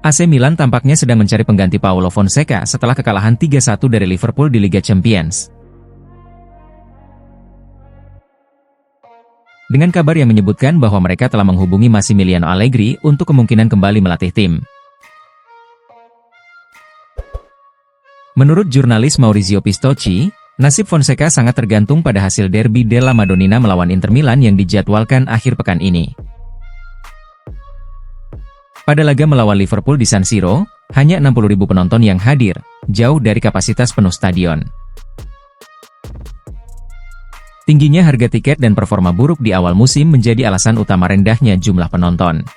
AC Milan tampaknya sedang mencari pengganti Paulo Fonseca setelah kekalahan 3-1 dari Liverpool di Liga Champions. Dengan kabar yang menyebutkan bahwa mereka telah menghubungi Massimiliano Allegri untuk kemungkinan kembali melatih tim. Menurut jurnalis Maurizio Pistocchi, nasib Fonseca sangat tergantung pada hasil derby della Madonnina melawan Inter Milan yang dijadwalkan akhir pekan ini. Pada laga melawan Liverpool di San Siro, hanya 60.000 penonton yang hadir, jauh dari kapasitas penuh stadion. Tingginya harga tiket dan performa buruk di awal musim menjadi alasan utama rendahnya jumlah penonton.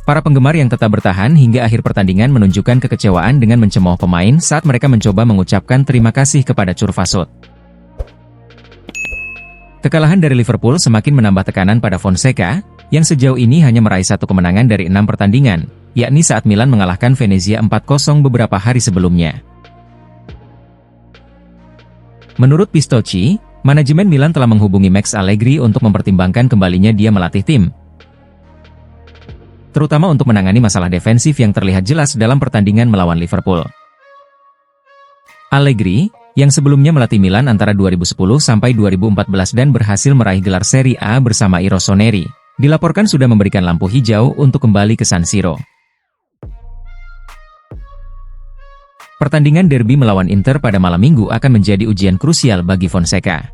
Para penggemar yang tetap bertahan hingga akhir pertandingan menunjukkan kekecewaan dengan mencemooh pemain saat mereka mencoba mengucapkan terima kasih kepada Curvasut. Kekalahan dari Liverpool semakin menambah tekanan pada Fonseca, yang sejauh ini hanya meraih 1 kemenangan dari 6 pertandingan, yakni saat Milan mengalahkan Venezia 4-0 beberapa hari sebelumnya. Menurut Pistocchi, manajemen Milan telah menghubungi Max Allegri untuk mempertimbangkan kembalinya dia melatih tim, terutama untuk menangani masalah defensif yang terlihat jelas dalam pertandingan melawan Liverpool. Allegri, yang sebelumnya melatih Milan antara 2010 sampai 2014 dan berhasil meraih gelar Serie A bersama I Rossoneri, dilaporkan sudah memberikan lampu hijau untuk kembali ke San Siro. Pertandingan derby melawan Inter pada malam Minggu akan menjadi ujian krusial bagi Fonseca.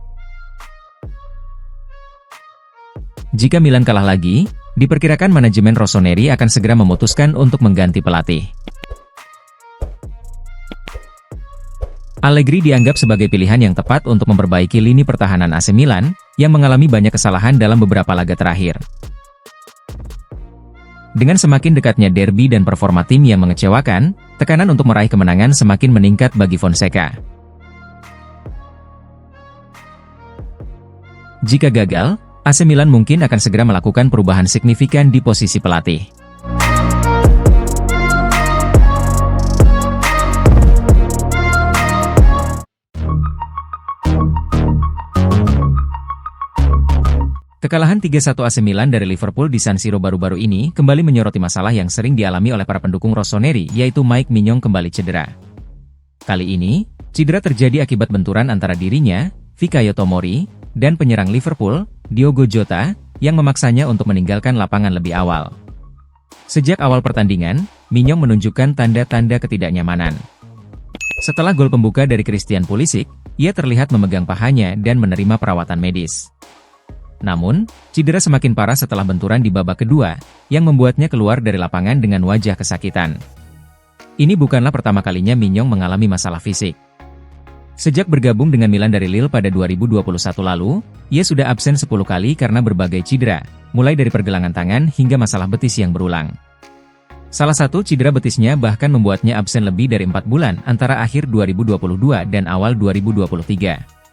Jika Milan kalah lagi, diperkirakan manajemen Rossoneri akan segera memutuskan untuk mengganti pelatih. Allegri dianggap sebagai pilihan yang tepat untuk memperbaiki lini pertahanan AC Milan, yang mengalami banyak kesalahan dalam beberapa laga terakhir. Dengan semakin dekatnya derby dan performa tim yang mengecewakan, tekanan untuk meraih kemenangan semakin meningkat bagi Fonseca. Jika gagal, AC Milan mungkin akan segera melakukan perubahan signifikan di posisi pelatih. Kekalahan 3-1 AC Milan dari Liverpool di San Siro baru-baru ini kembali menyoroti masalah yang sering dialami oleh para pendukung Rossoneri, yaitu Mike Maignan kembali cedera. Kali ini, cedera terjadi akibat benturan antara dirinya, Fikayo Tomori, dan penyerang Liverpool, Diogo Jota, yang memaksanya untuk meninggalkan lapangan lebih awal. Sejak awal pertandingan, Maignan menunjukkan tanda-tanda ketidaknyamanan. Setelah gol pembuka dari Christian Pulisic, ia terlihat memegang pahanya dan menerima perawatan medis. Namun, cedera semakin parah setelah benturan di babak kedua, yang membuatnya keluar dari lapangan dengan wajah kesakitan. Ini bukanlah pertama kalinya Maignan mengalami masalah fisik. Sejak bergabung dengan Milan dari Lille pada 2021 lalu, ia sudah absen 10 kali karena berbagai cedera, mulai dari pergelangan tangan hingga masalah betis yang berulang. Salah satu cedera betisnya bahkan membuatnya absen lebih dari 4 bulan antara akhir 2022 dan awal 2023.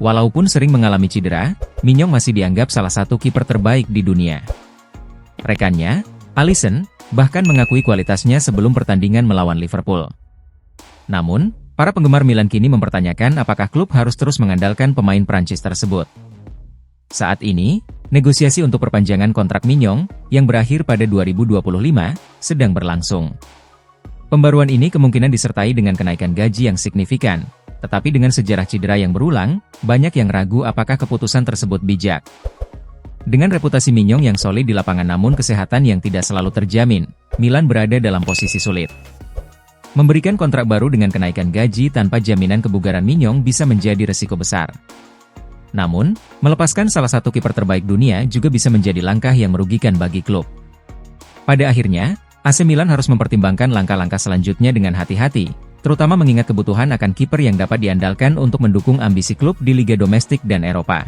Walaupun sering mengalami cedera, Maignan masih dianggap salah satu kiper terbaik di dunia. Rekannya, Alisson, bahkan mengakui kualitasnya sebelum pertandingan melawan Liverpool. Namun, para penggemar Milan kini mempertanyakan apakah klub harus terus mengandalkan pemain Prancis tersebut. Saat ini, negosiasi untuk perpanjangan kontrak Maignan, yang berakhir pada 2025, sedang berlangsung. Pembaruan ini kemungkinan disertai dengan kenaikan gaji yang signifikan. Tetapi dengan sejarah cedera yang berulang, banyak yang ragu apakah keputusan tersebut bijak. Dengan reputasi Maignan yang solid di lapangan namun kesehatan yang tidak selalu terjamin, Milan berada dalam posisi sulit. Memberikan kontrak baru dengan kenaikan gaji tanpa jaminan kebugaran Maignan bisa menjadi resiko besar. Namun, melepaskan salah satu kiper terbaik dunia juga bisa menjadi langkah yang merugikan bagi klub. Pada akhirnya, AC Milan harus mempertimbangkan langkah-langkah selanjutnya dengan hati-hati, terutama mengingat kebutuhan akan kiper yang dapat diandalkan untuk mendukung ambisi klub di liga domestik dan Eropa.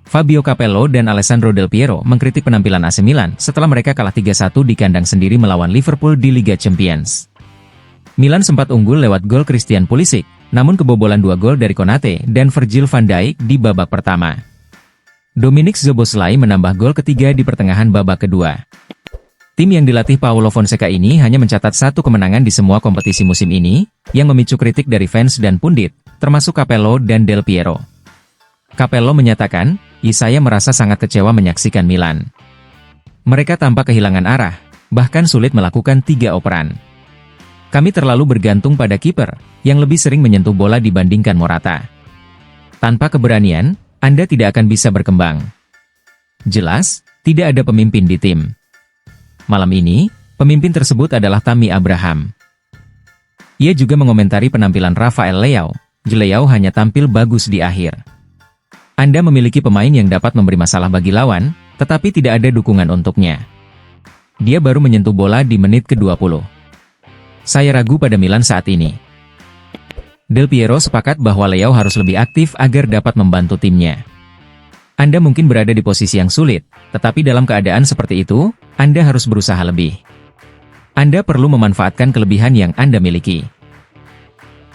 Fabio Capello dan Alessandro Del Piero mengkritik penampilan AC Milan setelah mereka kalah 3-1 di kandang sendiri melawan Liverpool di Liga Champions. Milan sempat unggul lewat gol Christian Pulisic, namun kebobolan 2 gol dari Konate dan Virgil van Dijk di babak pertama. Dominic Szoboszlai menambah gol ketiga di pertengahan babak kedua. Tim yang dilatih Paulo Fonseca ini hanya mencatat 1 kemenangan di semua kompetisi musim ini, yang memicu kritik dari fans dan pundit, termasuk Capello dan Del Piero. Capello menyatakan, "Saya merasa sangat kecewa menyaksikan Milan. Mereka tampak kehilangan arah, bahkan sulit melakukan 3 operan. Kami terlalu bergantung pada kiper, yang lebih sering menyentuh bola dibandingkan Morata. Tanpa keberanian, Anda tidak akan bisa berkembang." Jelas, tidak ada pemimpin di tim. Malam ini, pemimpin tersebut adalah Tammy Abraham. Ia juga mengomentari penampilan Rafael Leao. Leao hanya tampil bagus di akhir. Anda memiliki pemain yang dapat memberi masalah bagi lawan, tetapi tidak ada dukungan untuknya. Dia baru menyentuh bola di menit ke-20. Saya ragu pada Milan saat ini. Del Piero sepakat bahwa Leao harus lebih aktif agar dapat membantu timnya. Anda mungkin berada di posisi yang sulit, tetapi dalam keadaan seperti itu, Anda harus berusaha lebih. Anda perlu memanfaatkan kelebihan yang Anda miliki.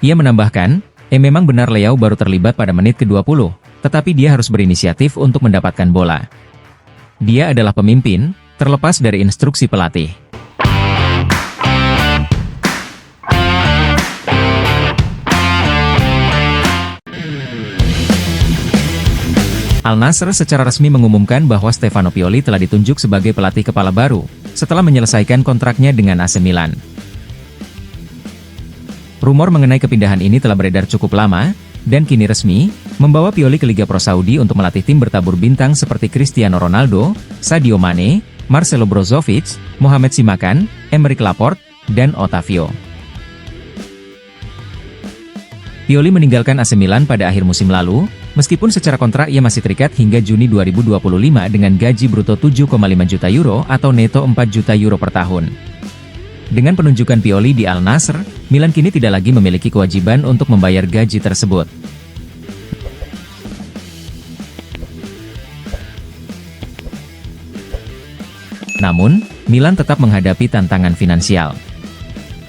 Ia menambahkan, memang benar Leao baru terlibat pada menit ke-20, tetapi dia harus berinisiatif untuk mendapatkan bola. Dia adalah pemimpin, terlepas dari instruksi pelatih. Al Nassr secara resmi mengumumkan bahwa Stefano Pioli telah ditunjuk sebagai pelatih kepala baru, setelah menyelesaikan kontraknya dengan AC Milan. Rumor mengenai kepindahan ini telah beredar cukup lama, dan kini resmi, membawa Pioli ke Liga Pro Saudi untuk melatih tim bertabur bintang seperti Cristiano Ronaldo, Sadio Mane, Marcelo Brozovic, Mohamed Simakan, Aymeric Laporte, dan Otavio. Pioli meninggalkan AC Milan pada akhir musim lalu, meskipun secara kontrak ia masih terikat hingga Juni 2025 dengan gaji bruto 7,5 juta euro atau neto 4 juta euro per tahun. Dengan penunjukan Pioli di Al Nassr, Milan kini tidak lagi memiliki kewajiban untuk membayar gaji tersebut. Namun, Milan tetap menghadapi tantangan finansial.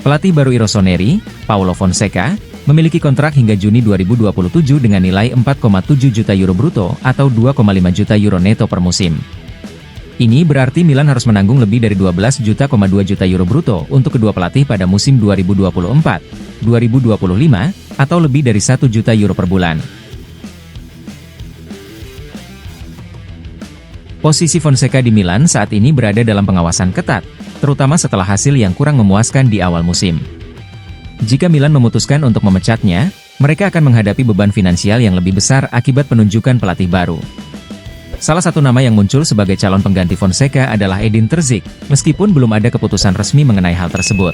Pelatih baru Rossoneri, Paulo Fonseca, memiliki kontrak hingga Juni 2027 dengan nilai 4,7 juta euro bruto atau 2,5 juta euro neto per musim. Ini berarti Milan harus menanggung lebih dari 12,2 juta euro bruto untuk kedua pelatih pada musim 2024-2025, atau lebih dari 1 juta euro per bulan. Posisi Fonseca di Milan saat ini berada dalam pengawasan ketat, terutama setelah hasil yang kurang memuaskan di awal musim. Jika Milan memutuskan untuk memecatnya, mereka akan menghadapi beban finansial yang lebih besar akibat penunjukan pelatih baru. Salah satu nama yang muncul sebagai calon pengganti Fonseca adalah Edin Terzic, meskipun belum ada keputusan resmi mengenai hal tersebut.